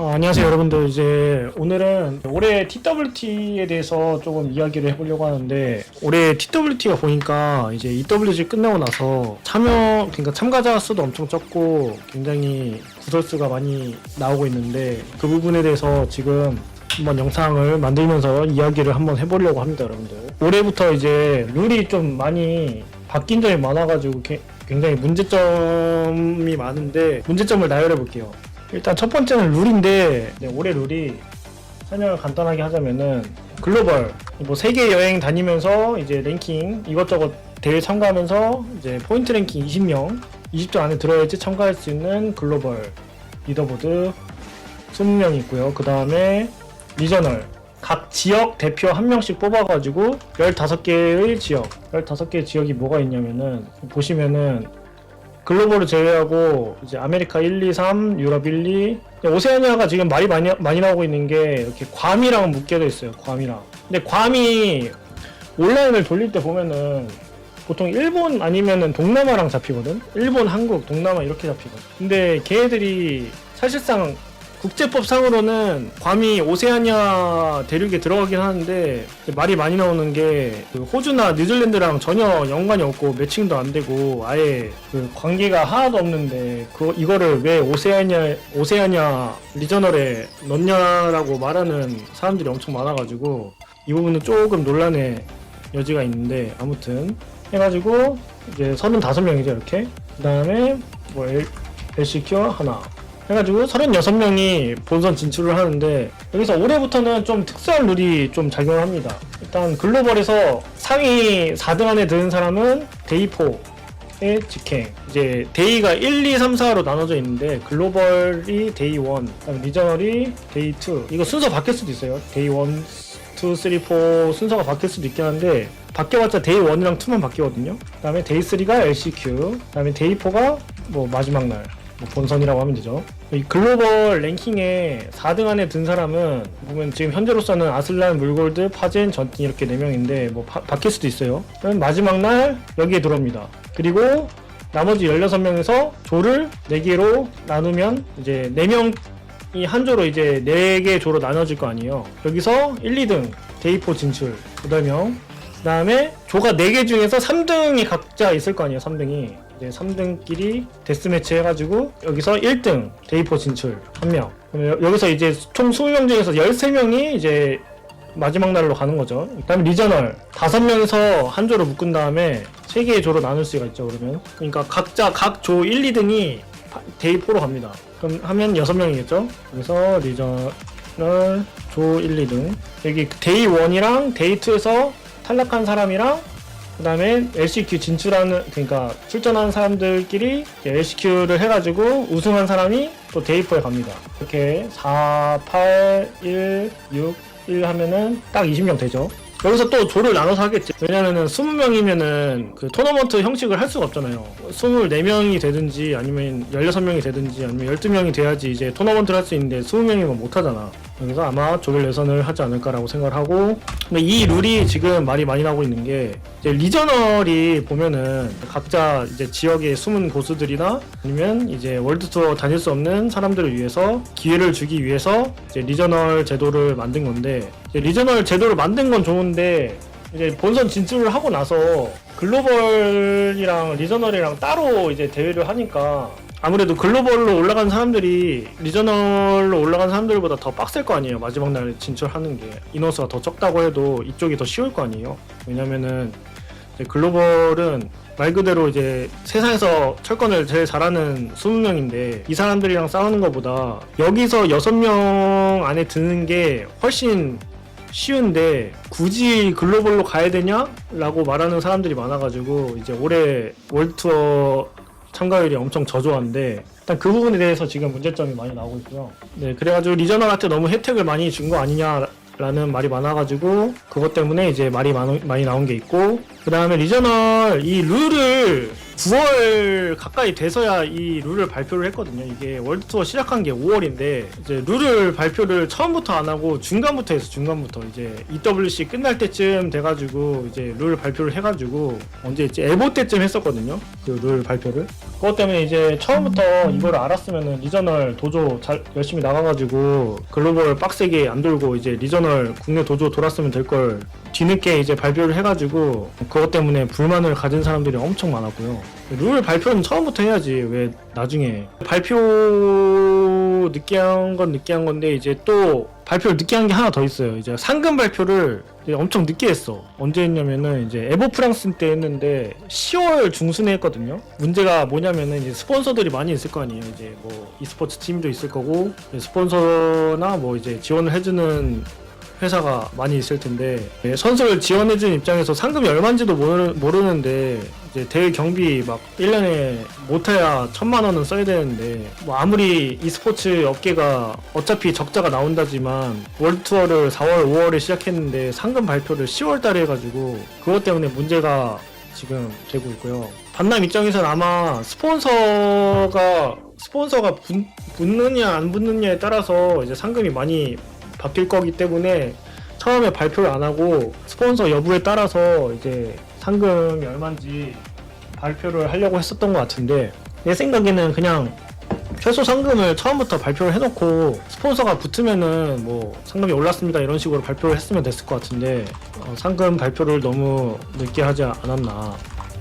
안녕하세요 여러분들. 이제 오늘은 올해 TWT에 대해서 조금 이야기를 해보려고 하는데, 올해 TWT가 보니까 이제 EWG 끝나고 나서 그러니까 참가자 수도 엄청 적고 굉장히 구설수가 많이 나오고 있는데, 그 부분에 대해서 지금 한번 영상을 만들면서 이야기를 한번 해보려고 합니다. 여러분들, 올해부터 이제 룰이 좀 많이 바뀐 점이 많아가지고 굉장히 문제점이 많은데, 문제점을 나열해 볼게요. 일단 첫 번째는 룰인데, 올해 룰이 설명을 간단하게 하자면은, 글로벌 뭐 세계 여행 다니면서 이제 랭킹 이것저것 대회 참가하면서 이제 포인트 랭킹 20점 안에 들어야지 참가할 수 있는 글로벌 리더보드 20명이 있고요. 그 다음에 리저널, 각 지역 대표 한 명씩 뽑아가지고 15개의 지역이 뭐가 있냐면은, 보시면은 글로벌을 제외하고 이제 아메리카 1, 2, 3, 유럽 1, 2, 오세아니아가 지금 말이 많이 나오고 있는 게 이렇게 괌이랑 묶여져 있어요. 괌이랑. 근데 괌이 온라인을 돌릴 때 보면은 보통 일본 아니면은 동남아랑 잡히거든. 일본, 한국, 동남아 이렇게 잡히거든. 근데 걔네들이 사실상 국제법상으로는 괌이 오세아니아 대륙에 들어가긴 하는데, 말이 많이 나오는 게 그 호주나 뉴질랜드랑 전혀 연관이 없고 매칭도 안 되고 아예 그 관계가 하나도 없는데, 이거를 왜 오세아니아 리저널에 넣냐라고 말하는 사람들이 엄청 많아가지고, 이 부분은 조금 논란의 여지가 있는데, 아무튼 해가지고 이제 35명이죠 이렇게. 그 다음에 뭐 LCQ 하나 해가지고 36명이 본선 진출을 하는데, 여기서 올해부터는 좀 특수한 룰이 좀 작용을 합니다. 일단 글로벌에서 상위 4등 안에 드는 사람은 데이4의 직행, 이제 데이가 1, 2, 3, 4로 나눠져 있는데, 글로벌이 데이 1, 리저널이 데이 2, 이거 순서 바뀔 수도 있어요. 데이 1, 2, 3, 4 순서가 바뀔 수도 있긴 한데, 바뀌어봤자 데이 1이랑 2만 바뀌거든요. 그 다음에 데이 3가 LCQ, 그 다음에 데이 4가 뭐 마지막 날 본선이라고 하면 되죠. 이 글로벌 랭킹에 4등 안에 든 사람은 보면 지금 현재로서는 아슬란, 물골드, 파젠, 전틴 이렇게 4명인데 뭐 바뀔 수도 있어요. 그럼 마지막 날 여기에 들어옵니다. 그리고 나머지 16명에서 조를 4개로 나누면 이제 4명이 한 조로 이제 4개 조로 나눠질 거 아니에요. 여기서 1, 2등 데이4 진출 8명, 그 다음에 조가 4개 중에서 3등이 각자 있을 거 아니에요. 3등이 이제 3등끼리 데스매치 해가지고 여기서 1등 데이4 진출 1명. 여기서 이제 총 20명 중에서 13명이 이제 마지막 날로 가는 거죠. 그 다음에 리저널 5명에서 한 조로 묶은 다음에 3개의 조로 나눌 수가 있죠. 그러니까 각자 각 조 1, 2등이 데이4로 갑니다. 그럼 하면 6명이겠죠. 그래서 리저널 조 1, 2등, 여기 데이1이랑 데이2에서 탈락한 사람이랑 그 다음에 LCQ 그러니까 출전하는 사람들끼리 LCQ를 해가지고 우승한 사람이 또 데이4에 갑니다. 이렇게 4, 8, 1, 6, 1 하면은 딱 20명 되죠. 여기서 또 조를 나눠서 하겠지. 왜냐면은 20명이면은 그 토너먼트 형식을 할 수가 없잖아요. 24명이 되든지 아니면 16명이 되든지 아니면 12명이 돼야지 이제 토너먼트를 할 수 있는데 20명이면 못 하잖아. 그래서 아마 조별 예선을 하지 않을까라고 생각을 하고, 근데 이 룰이 지금 말이 많이 나오고 있는 게, 이제 리저널이 보면은 각자 이제 지역의 숨은 고수들이나 아니면 이제 월드 투어 다닐 수 없는 사람들을 위해서 기회를 주기 위해서 이제 리저널 제도를 만든 건데, 이제 리저널 제도를 만든 건 좋은데 이제 본선 진출을 하고 나서 글로벌이랑 리저널이랑 따로 이제 대회를 하니까 아무래도 글로벌로 올라간 사람들이 리저널로 올라간 사람들보다 더 빡셀 거 아니에요. 마지막 날 진출하는 게 인원수가 더 적다고 해도 이쪽이 더 쉬울 거 아니에요. 왜냐면은 이제 글로벌은 말 그대로 이제 세상에서 철권을 제일 잘하는 20명인데 이 사람들이랑 싸우는 것보다 여기서 6명 안에 드는 게 훨씬 쉬운데 굳이 글로벌로 가야 되냐? 라고 말하는 사람들이 많아가지고 이제 올해 월드투어 참가율이 엄청 저조한데, 일단 그 부분에 대해서 지금 문제점이 많이 나오고 있고요. 네, 그래가지고 리저널한테 너무 혜택을 많이 준 거 아니냐라는 말이 많아가지고 그것 때문에 이제 말이 많이 나온 게 있고, 그 다음에 리저널 이 룰을 9월 가까이 돼서야 이 룰을 발표를 했거든요. 이게 월드 투어 시작한 게 5월인데 이제 룰을 발표를 처음부터 안 하고 중간부터 해서 중간부터 이제 EWC 끝날 때쯤 돼가지고 이제 룰 발표를 해가지고 언제 이제 에보 때쯤 했었거든요. 그 룰 발표를. 그것 때문에 이제 처음부터 이걸 알았으면은 리저널 도조 잘 열심히 나가가지고 글로벌 빡세게 안 돌고 이제 리저널 국내 도조 돌았으면 될 걸 뒤늦게 이제 발표를 해가지고 그것 때문에 불만을 가진 사람들이 엄청 많았고요. 룰 발표는 처음부터 해야지 왜 나중에 발표 늦게 한 건 늦게 한 건데 이제 또 발표를 늦게 한 게 하나 더 있어요. 이제 상금 발표를 이제 엄청 늦게 했어. 언제 했냐면은 이제 에보 프랑스 때 했는데 10월 중순에 했거든요. 문제가 뭐냐면은 이제 스폰서들이 많이 있을 거 아니에요. 이제 뭐 e스포츠 팀도 있을 거고 스폰서나 뭐 이제 지원을 해주는 회사가 많이 있을 텐데 선수를 지원해준 입장에서 상금이 얼마인지도 모르는데 이제 대회 경비 막 1년에 못해야 1,000만 원은 써야 되는데 뭐 아무리 e스포츠 업계가 어차피 적자가 나온다지만 월드 투어를 4월 5월에 시작했는데 상금 발표를 10월 달에 해가지고 그것 때문에 문제가 지금 되고 있고요. 반남 입장에서는 아마 스폰서가 붙느냐 안 붙느냐에 따라서 이제 상금이 많이 바뀔 거기 때문에 처음에 발표를 안 하고 스폰서 여부에 따라서 이제 상금이 얼마인지 발표를 하려고 했었던 것 같은데 내 생각에는 그냥 최소 상금을 처음부터 발표를 해놓고 스폰서가 붙으면은 뭐 상금이 올랐습니다 이런 식으로 발표를 했으면 됐을 것 같은데 상금 발표를 너무 늦게 하지 않았나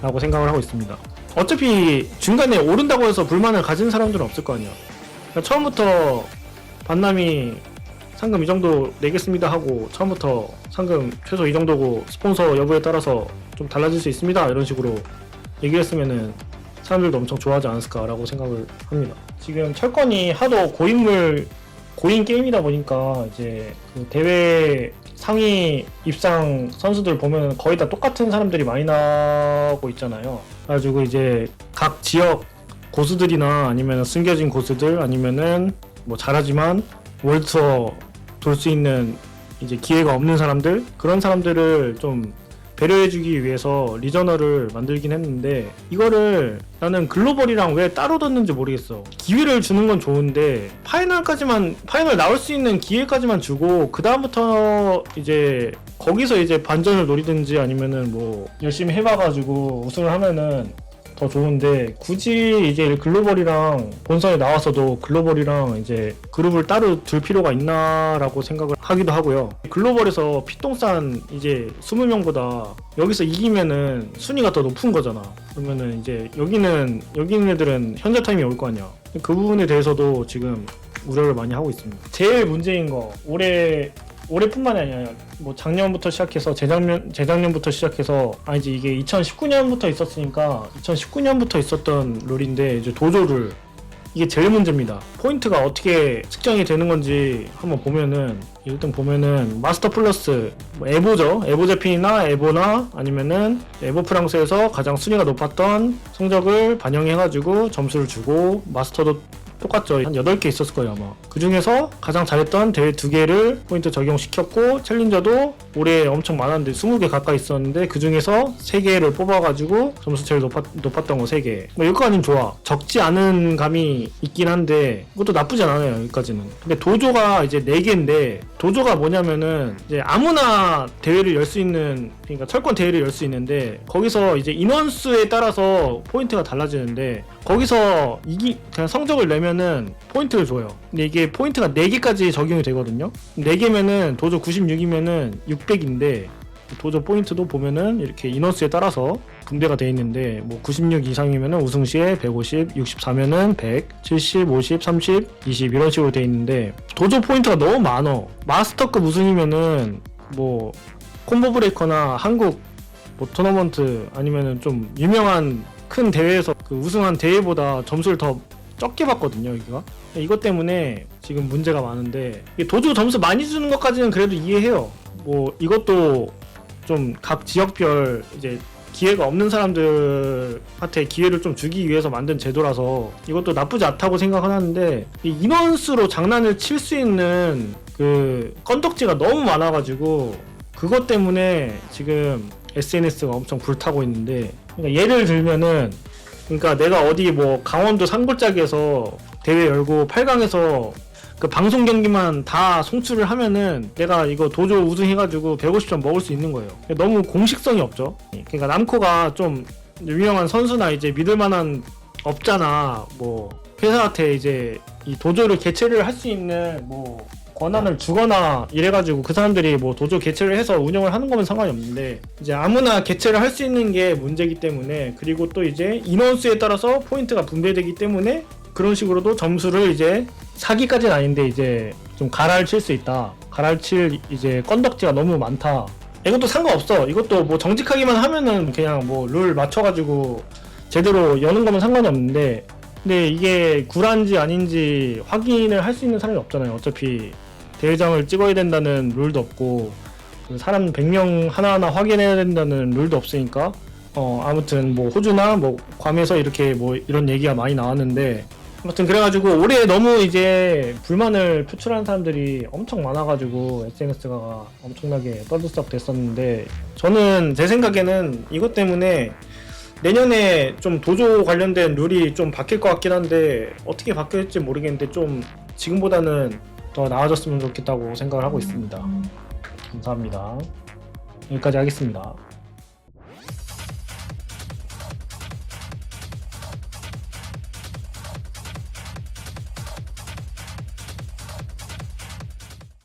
라고 생각을 하고 있습니다. 어차피 중간에 오른다고 해서 불만을 가진 사람들은 없을 거 아니야. 그러니까 처음부터 반남이 상금 이 정도 내겠습니다 하고 처음부터 상금 최소 이 정도고 스폰서 여부에 따라서 좀 달라질 수 있습니다 이런 식으로 얘기했으면은 사람들도 엄청 좋아하지 않았을까 라고 생각을 합니다. 지금 철권이 하도 고인 게임이다 보니까 이제 그 대회 상위 입상 선수들 보면 거의 다 똑같은 사람들이 많이 나오고 있잖아요. 그래가지고 이제 각 지역 고수들이나 아니면 숨겨진 고수들 아니면은 뭐 잘하지만 월드투어 돌 수 있는 이제 기회가 없는 사람들 그런 사람들을 좀 배려해주기 위해서 리저널을 만들긴 했는데 이거를 나는 글로벌이랑 왜 따로 뒀는지 모르겠어. 기회를 주는 건 좋은데 파이널 나올 수 있는 기회까지만 주고 그 다음부터 이제 거기서 이제 반전을 노리든지 아니면은 뭐 열심히 해봐가지고 우승을 하면은 더 좋은데 굳이 이제 글로벌이랑 본선에 나와서도 글로벌이랑 이제 그룹을 따로 둘 필요가 있나라고 생각을 하기도 하고요. 글로벌에서 피똥싼 이제 20명보다 여기서 이기면은 순위가 더 높은 거잖아. 그러면은 이제 여기 있는 애들은 현자 타임이 올 거 아니야. 그 부분에 대해서도 지금 우려를 많이 하고 있습니다. 제일 문제인 거 올해뿐만이 아니라 뭐 작년부터 시작해서 재작년부터 시작해서 아니지 이게 2019년부터 있었으니까 2019년부터 있었던 룰인데 이제 도조를 이게 제일 문제입니다. 포인트가 어떻게 측정이 되는 건지 한번 보면은 일단 보면은 마스터 플러스 뭐 에보죠. 에보 제핀이나 에보나 아니면은 에보 프랑스에서 가장 순위가 높았던 성적을 반영해가지고 점수를 주고 마스터도 똑같죠. 한 8개 있었을 거예요 아마. 그 중에서 가장 잘했던 대회 2개를 포인트 적용시켰고 챌린저도 올해 엄청 많았는데 20개 가까이 있었는데 그 중에서 3개를 뽑아가지고 점수 제일 높았던 거 3개. 뭐 여기까지는 좋아. 적지 않은 감이 있긴 한데 그것도 나쁘지 않아요 여기까지는. 근데 도조가 이제 4개인데 도조가 뭐냐면은 이제 아무나 대회를 열 수 있는 그러니까 철권 대회를 열 수 있는데 거기서 이제 인원수에 따라서 포인트가 달라지는데 거기서 그냥 성적을 내면은 포인트를 줘요. 근데 이게 포인트가 4개까지 적용이 되거든요. 4개면은 도조 96이면은 600인데 도저 포인트도 보면은 이렇게 인원수에 따라서 분배가 되어 있는데 뭐 96 이상이면은 우승 시에 150, 64면은 100, 70, 50, 30, 20 이런 식으로 되어 있는데 도저 포인트가 너무 많어. 마스터급 우승이면은 뭐 콤보 브레이커나 한국 뭐 토너먼트 아니면은 좀 유명한 큰 대회에서 그 우승한 대회보다 점수를 더 적게 받거든요 여기가. 이것 때문에 지금 문제가 많은데 도저 점수 많이 주는 것까지는 그래도 이해해요. 뭐 이것도 좀 각 지역별 이제 기회가 없는 사람들한테 기회를 좀 주기 위해서 만든 제도라서 이것도 나쁘지 않다고 생각은 하는데 이 인원수로 장난을 칠 수 있는 그 건덕지가 너무 많아가지고 그것 때문에 지금 SNS가 엄청 불타고 있는데 그러니까 예를 들면은 그러니까 내가 어디 뭐 강원도 산골짜기에서 대회 열고 8강에서 그 방송 경기만 다 송출을 하면은 내가 이거 도조 우승해가지고 150점 먹을 수 있는 거예요. 너무 공식성이 없죠. 그러니까 남코가 좀 유명한 선수나 이제 믿을 만한 업자나 뭐 회사한테 이제 이 도조를 개최를 할 수 있는 뭐 권한을 주거나 이래가지고 그 사람들이 뭐 도조 개최를 해서 운영을 하는 거면 상관이 없는데 이제 아무나 개최를 할 수 있는 게 문제이기 때문에, 그리고 또 이제 인원수에 따라서 포인트가 분배되기 때문에 그런 식으로도 점수를 이제 사기까지는 아닌데 이제 좀 가랄칠 수 있다. 가랄칠 이제 건덕지가 너무 많다. 이것도 상관없어. 이것도 뭐 정직하기만 하면은 그냥 뭐 룰 맞춰가지고 제대로 여는 거면 상관이 없는데, 근데 이게 구라인지 아닌지 확인을 할 수 있는 사람이 없잖아요. 어차피 대회장을 찍어야 된다는 룰도 없고 사람 100명 하나하나 확인해야 된다는 룰도 없으니까 아무튼 뭐 호주나 뭐 괌에서 이렇게 뭐 이런 얘기가 많이 나왔는데, 아무튼 그래가지고 올해 너무 이제 불만을 표출하는 사람들이 엄청 많아가지고 SNS가 엄청나게 떠들썩 됐었는데, 저는 제 생각에는 이것 때문에 내년에 좀 도조 관련된 룰이 좀 바뀔 것 같긴 한데 어떻게 바뀔지 모르겠는데 좀 지금보다는 더 나아졌으면 좋겠다고 생각을 하고 있습니다. 감사합니다. 여기까지 하겠습니다.